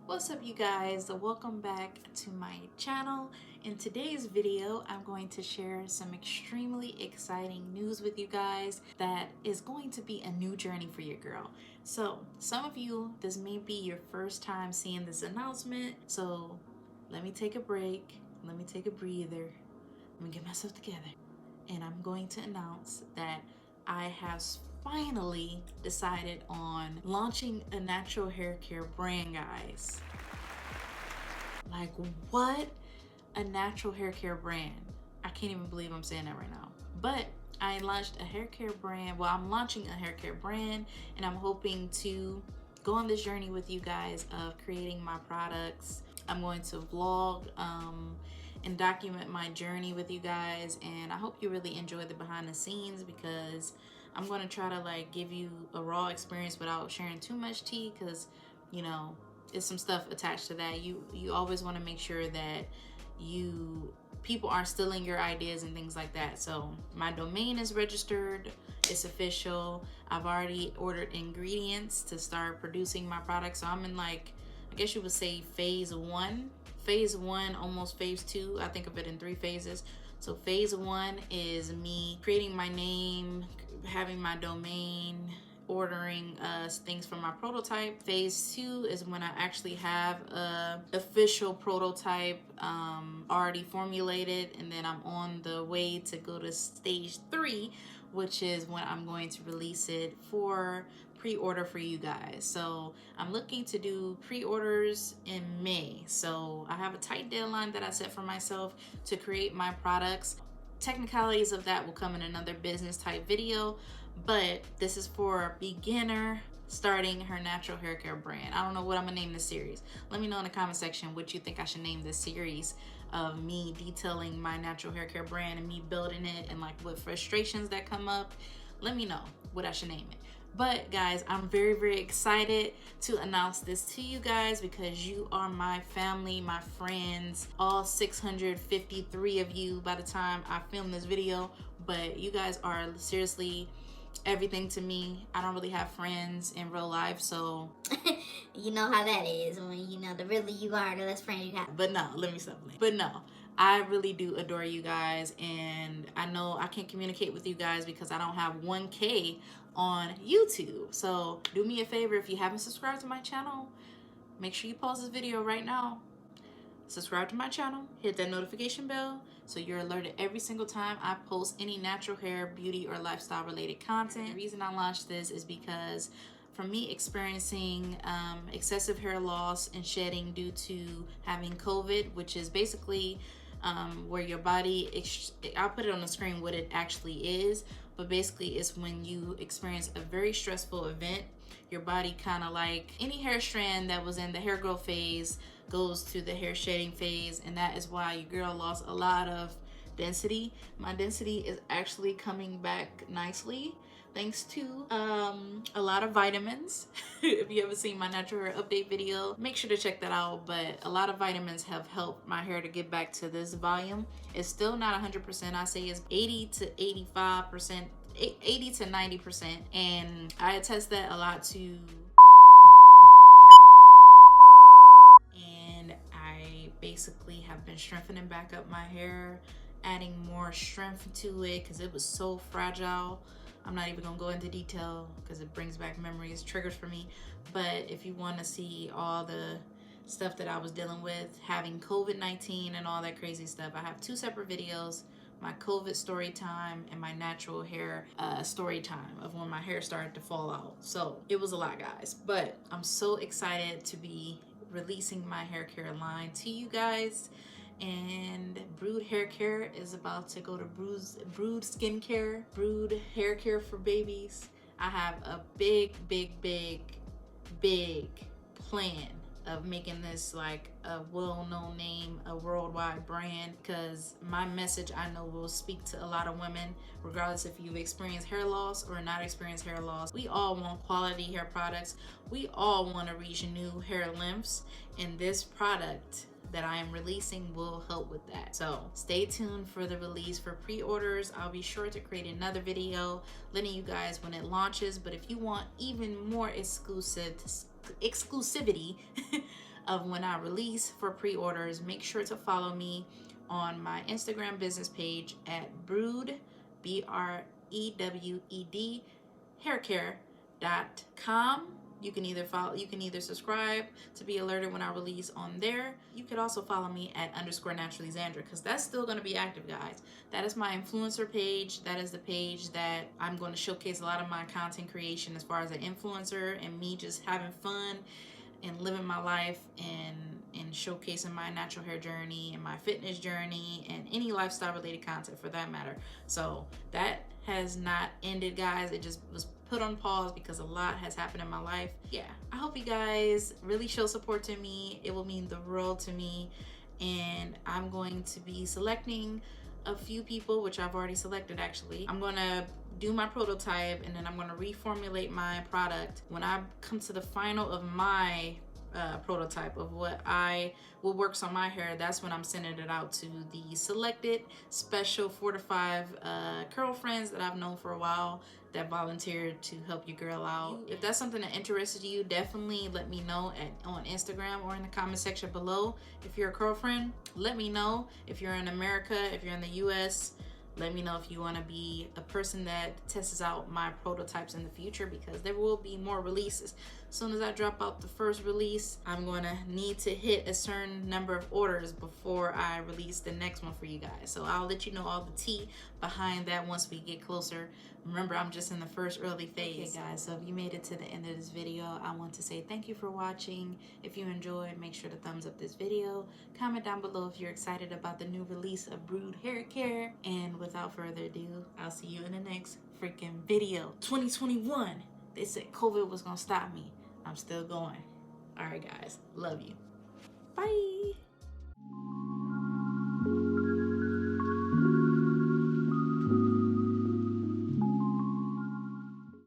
What's up, you guys? Welcome back to my channel. In today's video, I'm going to share some extremely exciting news with you guys that is going to be a new journey for your girl. So some of you, this may be your first time seeing this announcement, so let me take a break, let me take a breather, let me get myself together, and I'm going to announce that I have finally decided on launching a natural hair care brand, guys. Like, what? A natural hair care brand. I can't even believe I'm saying that right now. But I launched a hair care brand. Well, I'm launching a hair care brand, and I'm hoping to go on this journey with you guys of creating my products. I'm going to vlog and document my journey with you guys, and I hope you really enjoy the behind the scenes, because I'm going to try to like give you a raw experience without sharing too much tea, because you know it's some stuff attached to that. You always want to make sure that people aren't stealing your ideas and things like that. So my domain is registered, it's official. I've already ordered ingredients to start producing my products. So I'm in, like, I guess you would say phase one, almost phase two. I think of it in 3 phases. So phase 1 is me creating my name, having my domain, ordering things for my prototype. Phase 2 is when I actually have a official prototype already formulated, and then I'm on the way to go to stage 3, which is when I'm going to release it for pre-order for you guys. So I'm looking to do pre-orders in May. So I have a tight deadline that I set for myself to create my products. Technicalities of that will come in another business type video, but this is for a beginner starting her natural hair care brand. I don't know what I'm gonna name this series. Let me know in the comment section what you think I should name this series of me detailing my natural hair care brand and me building it, and like what frustrations that come up. Let me know what I should name it. But guys, I'm very, very excited to announce this to you guys, because you are my family, my friends, all 653 of you by the time I film this video. But you guys are seriously everything to me. I don't really have friends in real life, so you know how that is when you know the really you are the best friend you have. But no, let me stop playing. But no, I really do adore you guys, and I know I can't communicate with you guys because I don't have 1K on YouTube. So do me a favor, if you haven't subscribed to my channel, make sure you pause this video right now, subscribe to my channel, hit that notification bell so you're alerted every single time I post any natural hair, beauty, or lifestyle related content. The reason I launched this is because from me experiencing excessive hair loss and shedding due to having COVID, which is basically where your body, I'll put it on the screen what it actually is, but basically it's when you experience a very stressful event, your body kind of, like any hair strand that was in the hair growth phase goes to the hair shedding phase, and that is why your girl lost a lot of density. My density is actually coming back nicely thanks to a lot of vitamins. If you haven't seen my natural hair update video, make sure to check that out. But a lot of vitamins have helped my hair to get back to this volume. It's still not 100%. I say it's 80 to 85%, 80 to 90%, and I attest that a lot to, and I basically have been strengthening back up my hair, adding more strength to it because it was so fragile. I'm not even gonna go into detail because it brings back memories, triggers for me. But if you want to see all the stuff that I was dealing with, having COVID-19 and all that crazy stuff, I have 2 separate videos: my COVID story time and my natural hair story time of when my hair started to fall out. So it was a lot, guys, but I'm so excited to be releasing my hair care line to you guys. And Brood Hair Care is about to go to Brood Skincare, Brood Hair Care for babies. I have a big plan of making this like a well-known name, a worldwide brand, because my message, I know, will speak to a lot of women, regardless if you've experienced hair loss or not experienced hair loss. We all want quality hair products. We all want to reach new hair lengths, and this product that I am releasing will help with that. So stay tuned for the release for pre-orders. I'll be sure to create another video letting you guys when it launches. But if you want even more exclusivity of when I release for pre-orders. Make sure to follow me on my Instagram business page at Brewed, BREWED, haircare.com. You can either subscribe to be alerted when I release on there. You could also follow me at _naturally Zandra, because that's still going to be active, guys. That is my influencer page. That is the page that I'm going to showcase a lot of my content creation as far as an influencer and me just having fun and living my life and showcasing my natural hair journey and my fitness journey and any lifestyle related content for that matter. So that has not ended, guys. It just was put on pause because a lot has happened in my life. Yeah, I hope you guys really show support to me. It will mean the world to me. And I'm going to be selecting a few people, which I've already selected actually. I'm gonna do my prototype and then I'm gonna reformulate my product. When I come to the final of my prototype of what works on my hair, that's when I'm sending it out to the selected special 4 to 5 curl friends that I've known for a while that volunteered to help your girl out. If that's something that interested you, definitely let me know on Instagram or in the comment section below. If you're a curl friend, let me know. If you're in America, if you're in the US, let me know if you want to be a person that tests out my prototypes in the future, because there will be more releases. As soon as I drop out the first release, I'm going to need to hit a certain number of orders before I release the next one for you guys. So I'll let you know all the tea behind that once we get closer. Remember, I'm just in the first early phase. Okay guys, so if you made it to the end of this video, I want to say thank you for watching. If you enjoyed, make sure to thumbs up this video. Comment down below if you're excited about the new release of Brewed Hair Care. And without further ado, I'll see you in the next freaking video. 2021, they said COVID was gonna stop me. I'm still going. All right guys, love you. Bye.